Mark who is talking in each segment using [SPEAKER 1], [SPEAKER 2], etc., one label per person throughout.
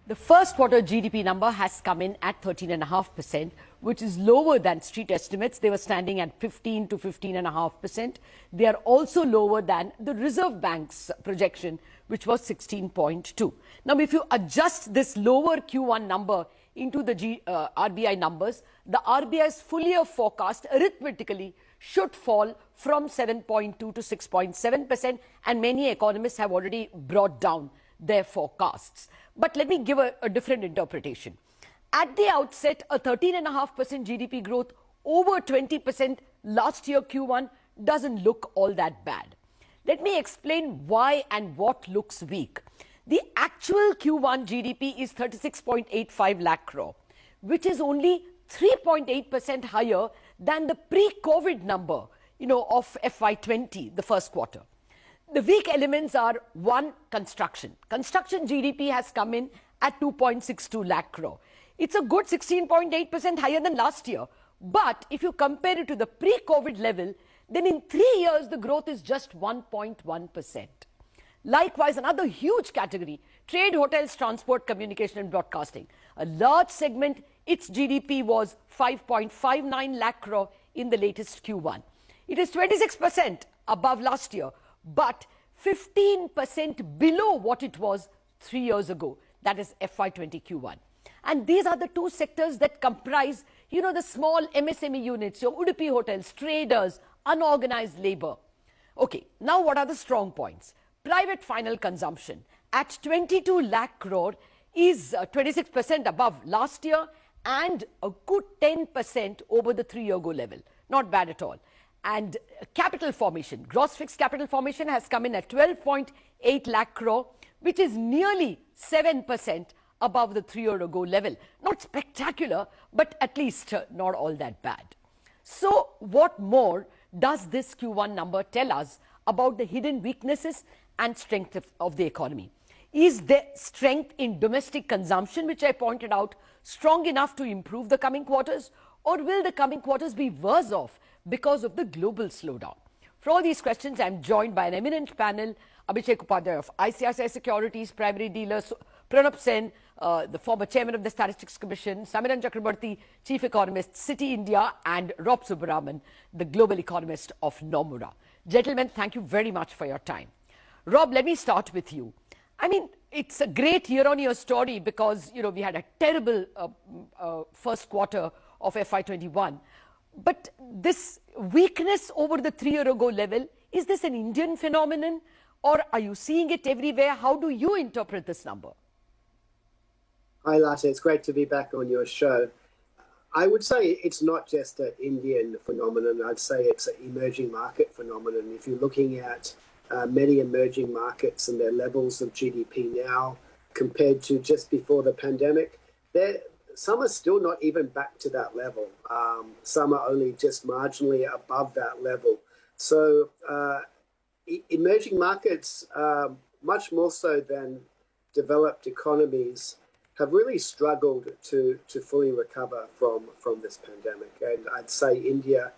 [SPEAKER 1] The first quarter GDP number has come in at 13.5%, which is lower than street estimates. They were standing at 15 to 15.5%. They are also lower than the Reserve Bank's projection, which was 16.2. Now, if you adjust this lower Q1 number into the RBI numbers, the RBI's full year forecast arithmetically should fall from 7.2 to 6.7%, and many economists have already brought down their forecasts. But let me give a different interpretation. At the outset, a 13.5% GDP growth over 20% last year Q1 doesn't look all that bad. Let me explain why and what looks weak. The actual Q1 GDP is 36.85 lakh crore, which is only 3.8% higher than the pre-COVID number, of FY20, the first quarter. The weak elements are: one, construction. Construction GDP has come in at 2.62 lakh crore. It's a good 16.8% higher than last year. But if you compare it to the pre-COVID level, then in 3 years, the growth is just 1.1%. Likewise, another huge category, trade, hotels, transport, communication and broadcasting. A large segment, its GDP was 5.59 lakh crore in the latest Q1. It is 26% above last year, but 15% below what it was 3 years ago, that is FY20 Q1. And these are the two sectors that comprise, the small MSME units, your Udupi hotels, traders, unorganized labor. Okay, now what are the strong points? Private final consumption at 22 lakh crore is 26% above last year and a good 10% over the 3-year-ago level. Not bad at all. And capital formation, gross fixed capital formation has come in at 12.8 lakh crore, which is nearly 7% above the 3-year-ago level. Not spectacular, but at least not all that bad. So what more does this Q1 number tell us about the hidden weaknesses and strength of the economy? Is there strength in domestic consumption, which I pointed out, strong enough to improve the coming quarters? Or will the coming quarters be worse off because of the global slowdown? For all these questions, I'm joined by an eminent panel: Abhishek Upadhyay of ICICI Securities, primary dealer; Pronab Sen, the former chairman of the Statistics Commission; Samiran Chakraborty, chief economist, Citi India; and Rob Subbaraman, the global economist of Nomura. Gentlemen, thank you very much for your time. Rob, let me start with you. I mean, it's a great year-on-year story because, we had a terrible first quarter of FY21. But this weakness over the 3-year-ago level, is this an Indian phenomenon or are you seeing it everywhere? How do you interpret this number?
[SPEAKER 2] Hi, Latte. It's great to be back on your show. I would say it's not just an Indian phenomenon. I'd say it's an emerging market phenomenon. If you're looking at many emerging markets and their levels of GDP now compared to just before the pandemic, some are still not even back to that level. Some are only just marginally above that level. So emerging markets, much more so than developed economies, have really struggled to fully recover from this pandemic. And I'd say India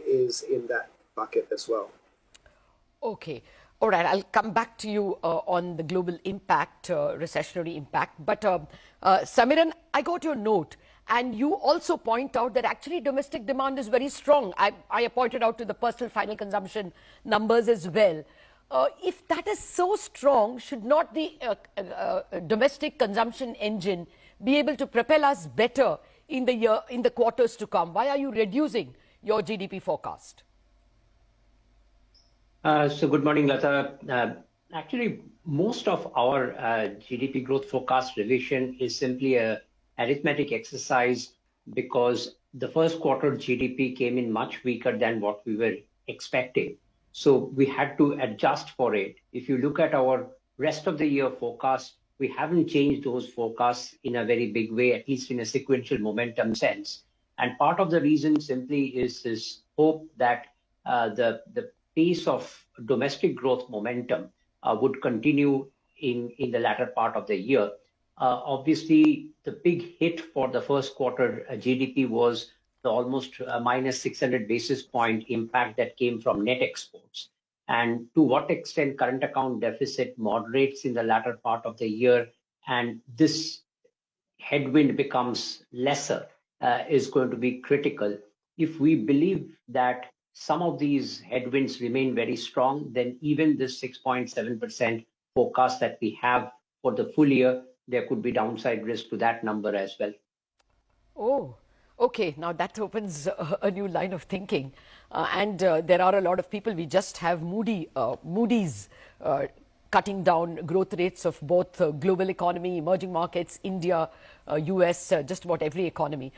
[SPEAKER 2] is in that bucket as well.
[SPEAKER 1] Okay. All right. I'll come back to you on the global impact, recessionary impact. But Samiran, I got your note. And you also point out that actually domestic demand is very strong. I pointed out to the personal final consumption numbers as well. If that is so strong, should not the domestic consumption engine be able to propel us better in the quarters to come? Why are you reducing your GDP forecast?
[SPEAKER 3] So good morning, Lata. Actually, most of our GDP growth forecast revision is simply a arithmetic exercise because the first quarter GDP came in much weaker than what we were expecting. So we had to adjust for it. If you look at our rest of the year forecast, we haven't changed those forecasts in a very big way, at least in a sequential momentum sense. And part of the reason simply is this hope that the pace of domestic growth momentum would continue in the latter part of the year. Obviously, the big hit for the first quarter GDP was the almost minus 600 basis point impact that came from net exports. And to what extent current account deficit moderates in the latter part of the year and this headwind becomes lesser, is going to be critical. If we believe that some of these headwinds remain very strong, then even this 6.7% forecast that we have for the full year, there could be downside risk to that number as well.
[SPEAKER 1] Oh, okay. Now that opens a new line of thinking. There are a lot of people. We just have Moody's cutting down growth rates of both global economy, emerging markets, India, US, just about every economy.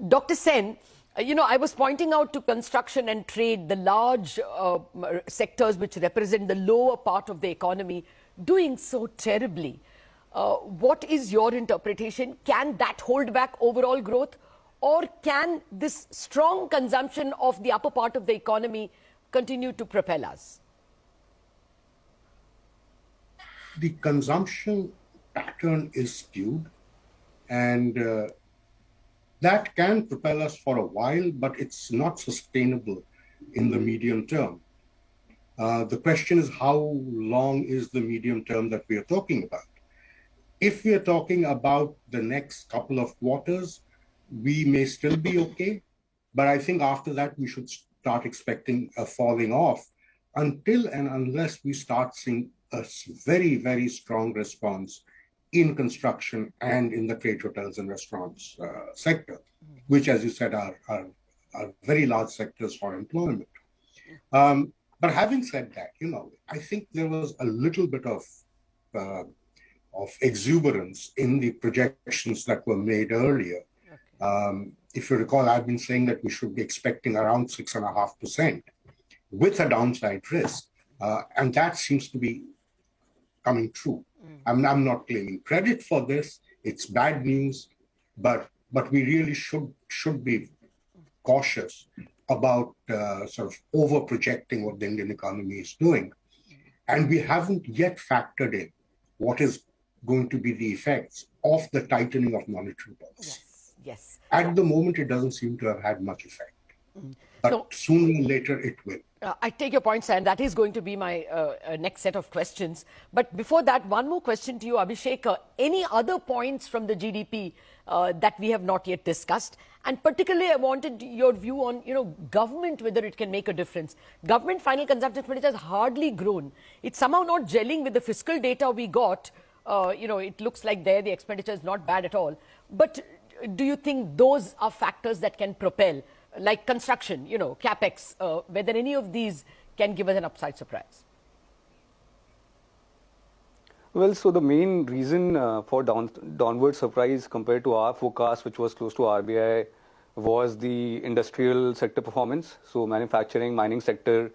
[SPEAKER 1] Dr. Sen, I was pointing out to construction and trade, the large sectors which represent the lower part of the economy, doing so terribly. What is your interpretation? Can that hold back overall growth? Or can this strong consumption of the upper part of the economy continue to propel us?
[SPEAKER 4] The consumption pattern is skewed, and that can propel us for a while, but it's not sustainable in the medium term. The question is, how long is the medium term that we are talking about? If we are talking about the next couple of quarters, we may still be okay, but I think after that we should start expecting a falling off until and unless we start seeing a very, very strong response in construction and in the trade, hotels and restaurants sector, which, as you said, are very large sectors for employment. But having said that, I think there was a little bit of exuberance in the projections that were made earlier. Okay. If you recall, I've been saying that we should be expecting around 6.5% with a downside risk. And that seems to be coming true. I'm not claiming credit for this. It's bad news, but we really should be cautious about sort of over projecting what the Indian economy is doing. And we haven't yet factored in what is going to be the effects of the tightening of monetary policy.
[SPEAKER 1] Yes.
[SPEAKER 4] At the moment, it doesn't seem to have had much effect. But sooner or later, it will.
[SPEAKER 1] I take your point, sir, and that is going to be my next set of questions. But before that, one more question to you, Abhishek. Any other points from the GDP that we have not yet discussed? And particularly, I wanted your view on, government, whether it can make a difference. Government final consumption expenditure has hardly grown. It's somehow not gelling with the fiscal data we got. It looks like the expenditure is not bad at all. But do you think those are factors that can propel, like construction, capex, whether any of these can give us an upside surprise?
[SPEAKER 5] Well, so the main reason for downward surprise compared to our forecast, which was close to RBI, was the industrial sector performance. So manufacturing, mining sector,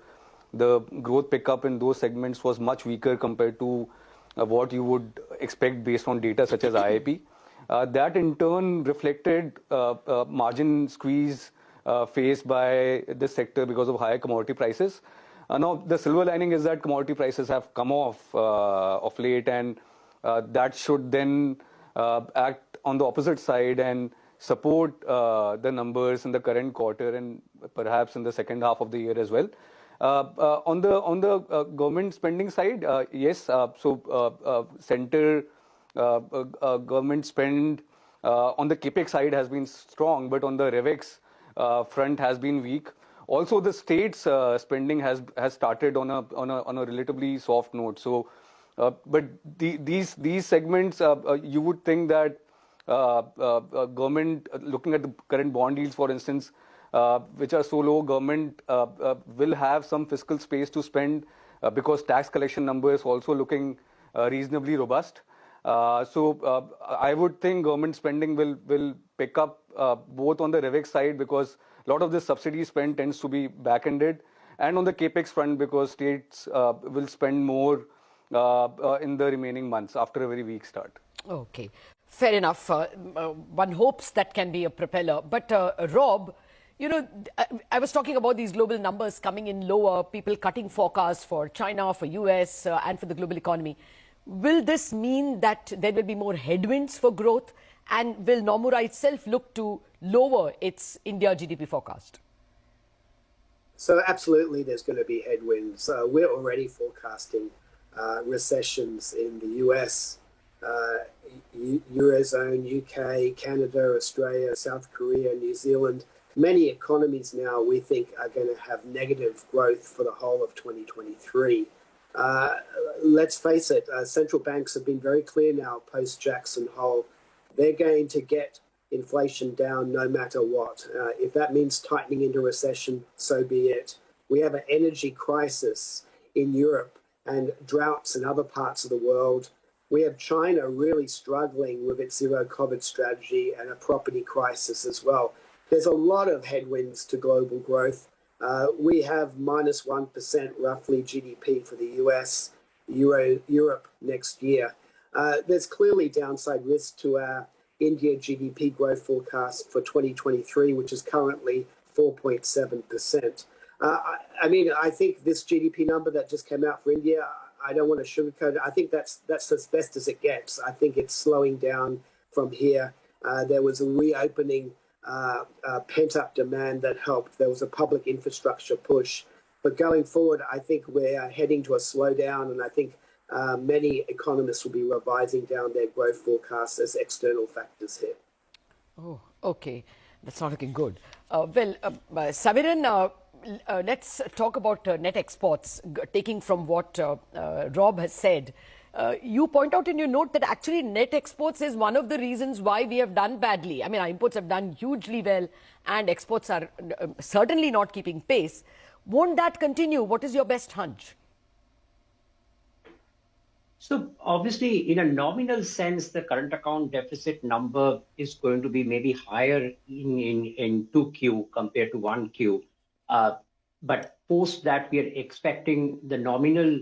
[SPEAKER 5] the growth pickup in those segments was much weaker compared to what you would expect based on data such as IIP. That in turn reflected margin squeeze faced by this sector because of higher commodity prices. Now, the silver lining is that commodity prices have come off of late, and that should then act on the opposite side and support the numbers in the current quarter and perhaps in the second half of the year as well. On the government spending side, yes, center government spend on the capex side has been strong, but on the revex front has been weak. Also, the states spending has started on a relatively soft note. So, but these segments, you would think that government, looking at the current bond yields, for instance, which are so low, government will have some fiscal space to spend because tax collection numbers also looking reasonably robust. So I would think government spending will pick up both on the revex side because a lot of this subsidy spend tends to be back-ended, and on the capex front because states will spend more in the remaining months after a very weak start.
[SPEAKER 1] Okay, fair enough. One hopes that can be a propeller. But Rob, I was talking about these global numbers coming in lower, people cutting forecasts for China, for US, and for the global economy. Will this mean that there will be more headwinds for growth? And will Nomura itself look to lower its India GDP forecast?
[SPEAKER 2] So absolutely there's going to be headwinds. We're already forecasting recessions in the US Eurozone, UK, Canada, Australia, South Korea, New Zealand. Many economies now we think are going to have negative growth for the whole of 2023. Let's face it, central banks have been very clear now post-Jackson Hole. They're going to get inflation down no matter what. If that means tightening into recession, so be it. We have an energy crisis in Europe and droughts in other parts of the world. We have China really struggling with its zero-COVID strategy and a property crisis as well. There's a lot of headwinds to global growth. We have minus 1% roughly GDP for the US, Europe next year. There's clearly downside risk to our India GDP growth forecast for 2023, which is currently 4.7%. I think this GDP number that just came out for India, I don't want to sugarcoat it. I think that's as best as it gets. I think it's slowing down from here. There was a reopening, pent-up demand that helped. There was a public infrastructure push. But going forward, I think we're heading to a slowdown, and I think many economists will be revising down their growth forecasts as external factors hit.
[SPEAKER 1] Oh, okay. That's not looking good. Samiran, let's talk about net exports, taking from what Rob has said. You point out in your note that actually net exports is one of the reasons why we have done badly. I mean, our imports have done hugely well and exports are certainly not keeping pace. Won't that continue? What is your best hunch?
[SPEAKER 3] So obviously, in a nominal sense, the current account deficit number is going to be maybe higher in 2Q compared to 1Q. But post that, we are expecting the nominal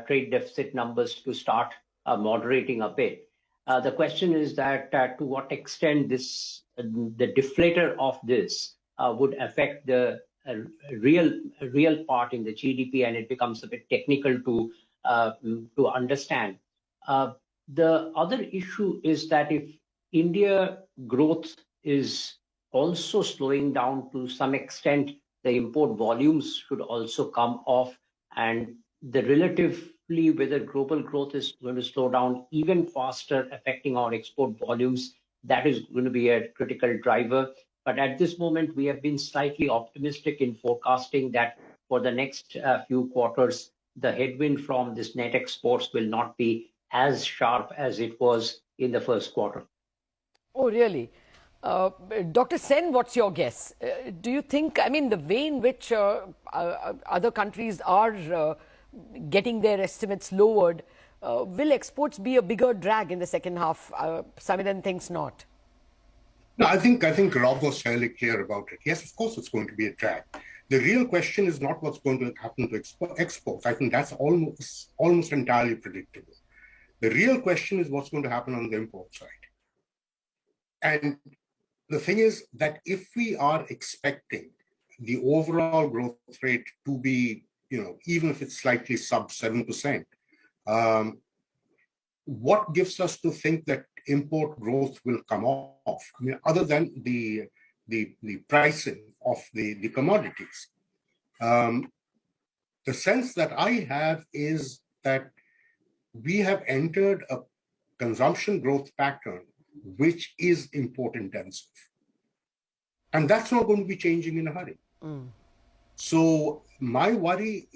[SPEAKER 3] trade deficit numbers to start moderating a bit. The question is that to what extent the deflator of this would affect the real part in the GDP, and it becomes a bit technical to understand. The other issue is that if India growth is also slowing down to some extent, the import volumes should also come off, and the relatively whether global growth is going to slow down even faster, affecting our export volumes. That is going to be a critical driver. But at this moment, we have been slightly optimistic in forecasting that for the next few quarters, the headwind from this net exports will not be as sharp as it was in the first quarter.
[SPEAKER 1] Oh, really? Dr. Sen, what's your guess? Do you think, I mean, the way in which other countries are getting their estimates lowered, will exports be a bigger drag in the second half? Samiran thinks not.
[SPEAKER 4] No, I think Rob was fairly clear about it. Yes, of course, it's going to be a drag. The real question is not what's going to happen to exports. I think that's almost entirely predictable. The real question is what's going to happen on the import side. And the thing is that if we are expecting the overall growth rate to be, even if it's slightly sub 7%, what gives us to think that import growth will come off? I mean, other than the pricing of the commodities. The sense that I have is that we have entered a consumption growth pattern which is import intensive. And that's not going to be changing in a hurry. So my worry,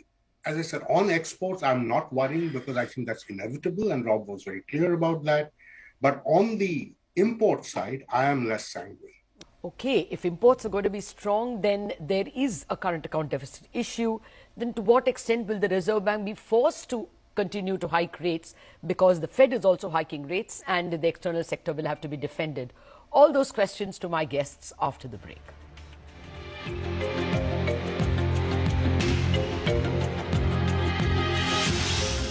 [SPEAKER 4] as I said, on exports, I'm not worrying because I think that's inevitable, and Rob was very clear about that. But on the import side, I am less sanguine.
[SPEAKER 1] Okay, if imports are going to be strong, then there is a current account deficit issue. Then to what extent will the Reserve Bank be forced to continue to hike rates, because the Fed is also hiking rates and the external sector will have to be defended? All those questions to my guests after the break.